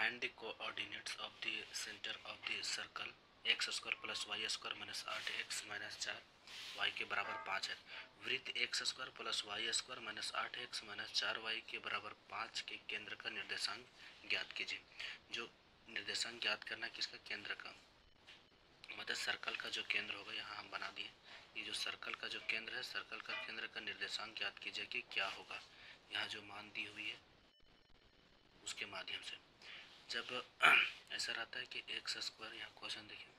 Find the coordinates of the centre of the circle x square plus y square minus 8x minus 4 y के बराबर 5 है। वृत्त x square plus y square minus 8x minus 4 y के बराबर 5 के केंद्र का निर्देशांक ज्ञात कीजिए। जो निर्देशांक ज्ञात करना है किसका, केंद्र का, मतलब सर्कल का जो केंद्र होगा यहाँ हम बना दिए। ये जो सर्कल का जो केंद्र है, सर्कल का केंद्र का निर्देशांक ज्ञात कीजिए कि क्या होगा। यहाँ जो मान दी हुई है उसके माध्यम से जब ऐसा रहता है कि एक्स स्क्वायर, यहाँ क्वेश्चन देखिए,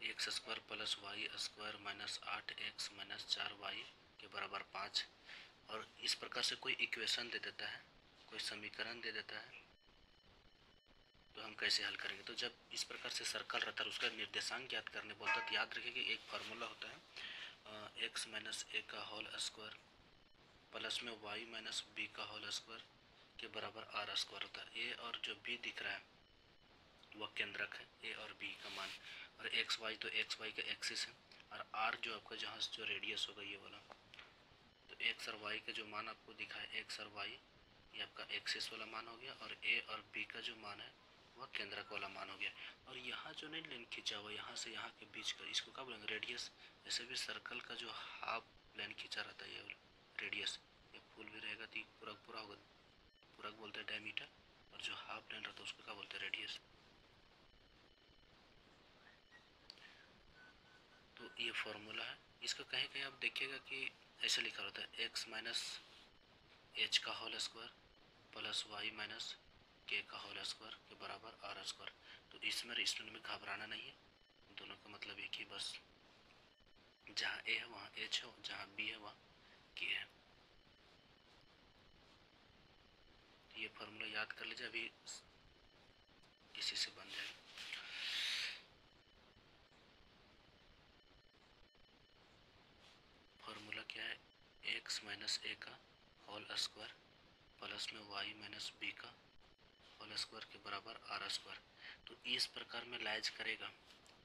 x square plus y square minus 8x minus 4 y के बराबर 5, और इस प्रकार से कोई इक्वेशन दे देता है, कोई समीकरण दे देता है, तो हम कैसे हल करेंगे। तो जब इस प्रकार से सर्कल रहता है उसका निर्देशांक ज्ञात करने बोलता है, तो याद रखिए कि एक फार्मूला होता है एक्स माइनस ए का होल स्क्वायर प्लस में वाई माइनस बी का होल स्क्वायर के बराबर आर स्क्वायर होता है। ए और जो बी दिख रहा है वह केंद्रक है, ए और बी का मान, और एक्स वाई तो एक्स वाई का एक्सिस है, और आर जो आपका जहाँ से जो रेडियस होगा ये वाला, तो एक्स और वाई का जो मान आपको दिखा है एक्स और वाई, ये आपका एक्सिस वाला मान हो गया, और ए और बी का जो मान है वह केंद्रक वाला मान हो गया। और यहाँ जो नहीं लाइन खींचा हुआ यहाँ से यहाँ के बीच का, इसको क्या बोलेंगे, रेडियस। ऐसे भी सर्कल का जो हाफ लाइन खींचा रहता है ये रेडियस, ये फुल भी रहेगा तो पूरा पूरा होगा, पूरा बोलते हैं डायमीटर, और जो हाफ लाइन रहता है उसको क्या बोलते हैं, रेडियस। तो ये फॉर्मूला है इसका। कहीं कहीं आप देखिएगा कि ऐसे लिखा रहता है एक्स माइनस एच का whole square plus y minus k का होल स्क्वायर के बराबर आर स्क्वायर। तो इसमें में घबराना नहीं है, दोनों का मतलब एक ही, बस जहाँ ए है वहाँ एच है, जहाँ बी है वहाँ के है। ये फार्मूला याद कर लीजिए, अभी इसी से बन जाएगा। फार्मूला क्या है, एक्स माइनस ए का होल स्क्वायर प्लस में वाई माइनस बी का होल स्क्वायर के बराबर आर स्क्वायर। तो इस प्रकार में लाइज करेगा,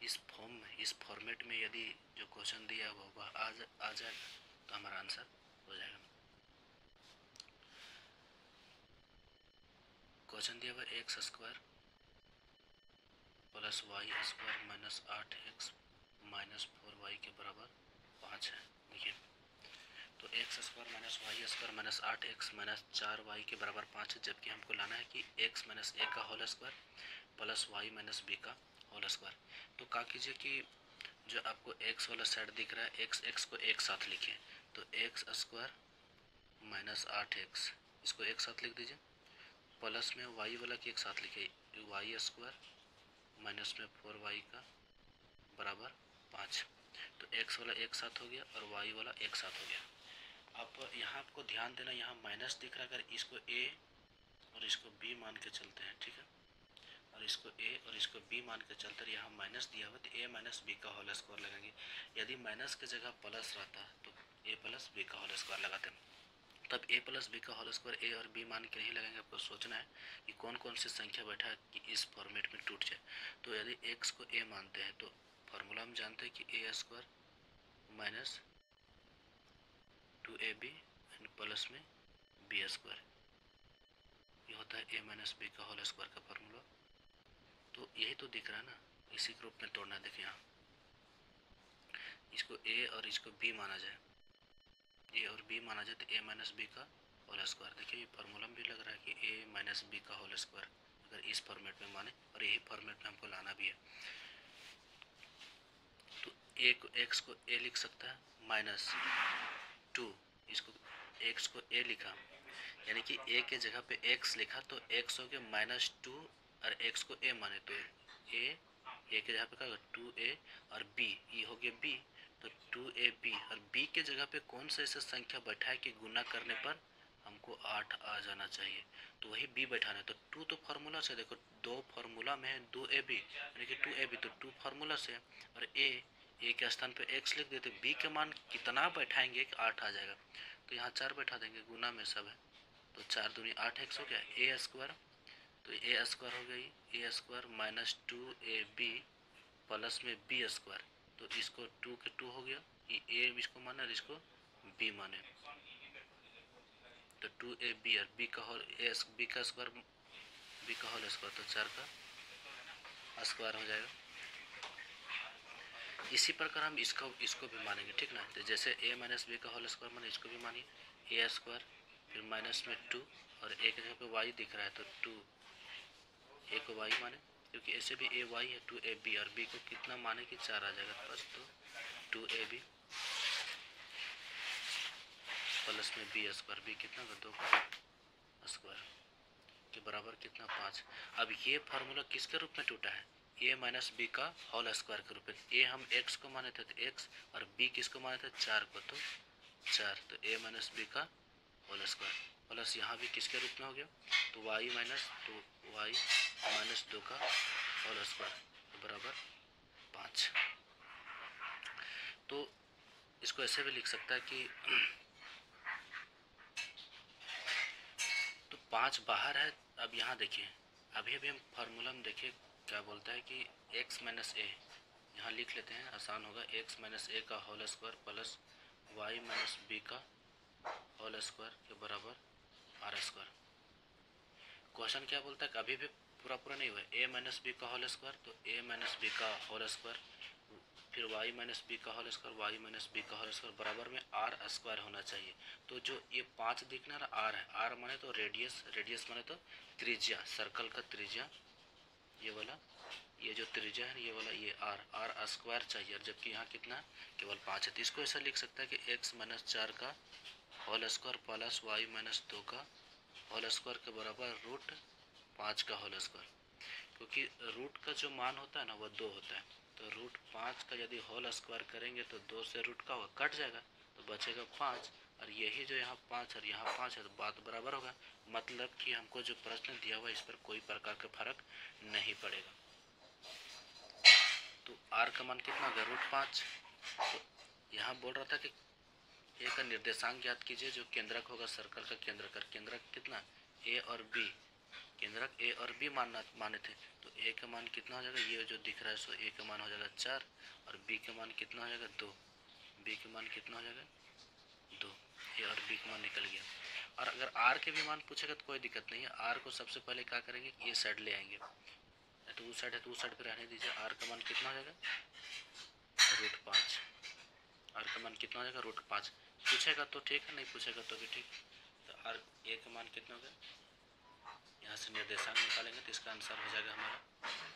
इस फॉर्म में, इस फॉर्मेट में यदि जो क्वेश्चन दिया हुआ वह आ जाएगा तो हमारा आंसर हो जाएगा। क्वेश्चन दिया हुआ x square plus y square minus 8x minus 4y के बराबर 5 है। देखिए, तो x square minus y square minus 8x minus 4y के बराबर 5 है, जबकि हमको लाना है कि x माइनस ए का whole square plus y minus b का होल स्क्वायर। तो क्या कीजिए कि जो आपको x वाला साइड दिख रहा है, x को एक साथ लिखिए, तो एक्स स्क्वायर माइनस 8x इसको एक साथ लिख दीजिए, प्लस में y वाला के एक साथ लिखिए, वाई स्क्वायर माइनस में 4y का बराबर 5। तो x वाला एक साथ हो गया और y वाला एक साथ हो गया। अब यहाँ आपको ध्यान देना, यहाँ माइनस दिख रहा है, अगर इसको a और इसको b मान के चलते हैं, ठीक है, और इसको a और इसको b मान के चलते हैं, यहाँ माइनस दिया हुआ तो a माइनस बी का होल स्क्वायर लगाएंगे। यदि माइनस की जगह प्लस रहता तो a प्लस बी का होल स्क्वायर लगाते हैं। तब a प्लस बी का होल स्क्वायर a और b मान के नहीं लगाएंगे, आपको सोचना है कि कौन कौन सी संख्या बैठा है कि इस फॉर्मेट में टूट जाए। तो यदि x को a मानते हैं तो फॉर्मूला हम जानते हैं कि a square minus 2ab and plus में b स्क्वायर, ये होता है a माइनस बी का होल स्क्वायर का फॉर्मूला। तो यही तो दिख रहा है ना, इसी के रूप में तोड़ना। देखिए यहाँ इसको a और इसको b माना जाए, a और b माना जाए तो a माइनस बी का होल स्क्वायर। देखिए ये फार्मूला में भी लग रहा है कि a माइनस बी का होल स्क्वायर, अगर इस फॉर्मेट में माने, और यही फॉर्मेट में हमको लाना भी है। तो a को x को a लिख सकता है माइनस 2, इसको x को a लिखा, यानी कि a के जगह पे x लिखा तो x हो गया माइनस 2, और x को a माने तो a के जगह पे क्या होगा 2a, और b ये हो गया b, तो 2ab, और b के जगह पे कौन सा ऐसा संख्या बैठा है कि गुना करने पर हमको 8 आ जाना चाहिए, तो वही b बैठाना है। तो 2 तो फार्मूला से, देखो 2 फार्मूला में है 2ab, यानी कि 2ab तो 2 फार्मूला से, और a के स्थान पे x लिख देते, b के मान कितना बैठाएंगे कि 8 आ जाएगा, तो यहाँ 4 बैठा देंगे, गुना में सब है, तो 4 दूनी 8x हो गया, a स्क्वायर, तो a स्क्वायर हो गई a square minus 2ab plus में b स्क्वायर, तो इसको 2 के 2 हो गया, ये a इसको माने और इसको b माने, तो 2ab और b का होल बी का स्क्वायर तो 4 का स्क्वायर हो जाएगा। इसी प्रकार हम इसको भी मानेंगे, ठीक ना। तो जैसे a माइनस बी का होल स्क्वायर माने, इसको भी मानिए a स्क्वायर, फिर माइनस में 2 और एक जगह पे y दिख रहा है तो 2 a को y माने, क्योंकि ऐसे भी a y है। 2ab और b को कितना माने कि 4 आ जाएगा बस, तो 2ab प्लस में b स्क्वायर, b कितना होगा 2 का स्क्वायर के बराबर कितना 5। अब ये फार्मूला किसके रूप में टूटा है, a माइनस बी का होल स्क्वायर के रूप में। a हम x को माने थे तो x, और b किसको माने थे 4 को, तो 4, तो a माइनस बी का होल स्क्वायर प्लस यहाँ भी किसके रूप में हो गया, तो y माइनस 2 का होल स्क्वायर बराबर 5। तो इसको ऐसे भी लिख सकता है कि तो 5 बाहर है। अब यहाँ देखिए, अभी हम फार्मूला में देखिए क्या बोलता है कि x माइनस ए, यहाँ लिख लेते हैं आसान होगा, x माइनस ए का होल स्क्वायर प्लस y माइनस बी का होल स्क्वायर के बराबर आर स्क्वायर। क्वेश्चन क्या बोलता है कि अभी भी पूरा नहीं हुआ, a माइनस बी का होल स्क्वायर, तो a माइनस बी का होल स्क्वायर, फिर y माइनस बी का whole square, y minus b का होल स्क्वायर बराबर में आर स्क्वायर होना चाहिए। तो जो ये 5 दिखना रहा r है, r माने तो रेडियस माने तो त्रिज्या, सर्कल का त्रिज्या, ये वाला, ये जो त्रिज्या है ये वाला, ये आर स्क्वायर चाहिए, और जबकि यहाँ कितना केवल 5 है। तो इसको ऐसा लिख सकता है कि x माइनस 4 का होल स्क्वायर प्लस y माइनस 2 का होल स्क्वायर के बराबर रूट 5 का होल स्क्वायर, क्योंकि रूट का जो मान होता है ना वो 2 होता है। तो रूट 5 का यदि होल स्क्वायर करेंगे तो 2 से रूट का होगा कट जाएगा, तो बचेगा 5, और यही जो यहाँ 5 और यहाँ 5 है तो बात बराबर होगा। मतलब कि हमको जो प्रश्न दिया हुआ इस पर कोई प्रकार का फर्क नहीं पड़ेगा। तो r का मान कितना होगा रूट 5। तो यहाँ बोल रहा था कि a का निर्देशांक ज्ञात कीजिए जो केंद्रक होगा सर्कल का, केंद्रक कितना a और b, केंद्रक a और b माने थे। तो a का मान कितना हो जाएगा, ये जो दिख रहा है सो a का मान हो जाएगा 4, और b का मान कितना हो जाएगा 2, b का मान कितना हो जाएगा 2, a और b का मान निकल गया। और अगर r के भी मान पूछेगा तो कोई दिक्कत नहीं है, r को सबसे पहले क्या करेंगे, ये साइड ले आएंगे, तो उस साइड है तो उस साइड पर रहने दीजिए। r का मान कितना हो जाएगा रूट 5, r का मान कितना हो जाएगा रूट 5। पूछेगा तो ठीक है, नहीं पूछेगा तो भी ठीक। तो r a का मान कितना होगा, यहाँ से निर्देशांक निकालेंगे तो इसका आंसर हो जाएगा हमारा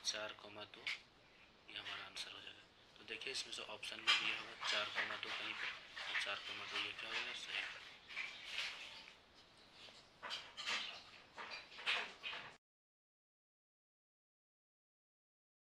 4,2, ये हमारा आंसर हो जाएगा। तो देखिए इसमें से ऑप्शन में दिया होगा 4,2 कहीं पर, तो 4,2 ये क्या हो जाएगा सही।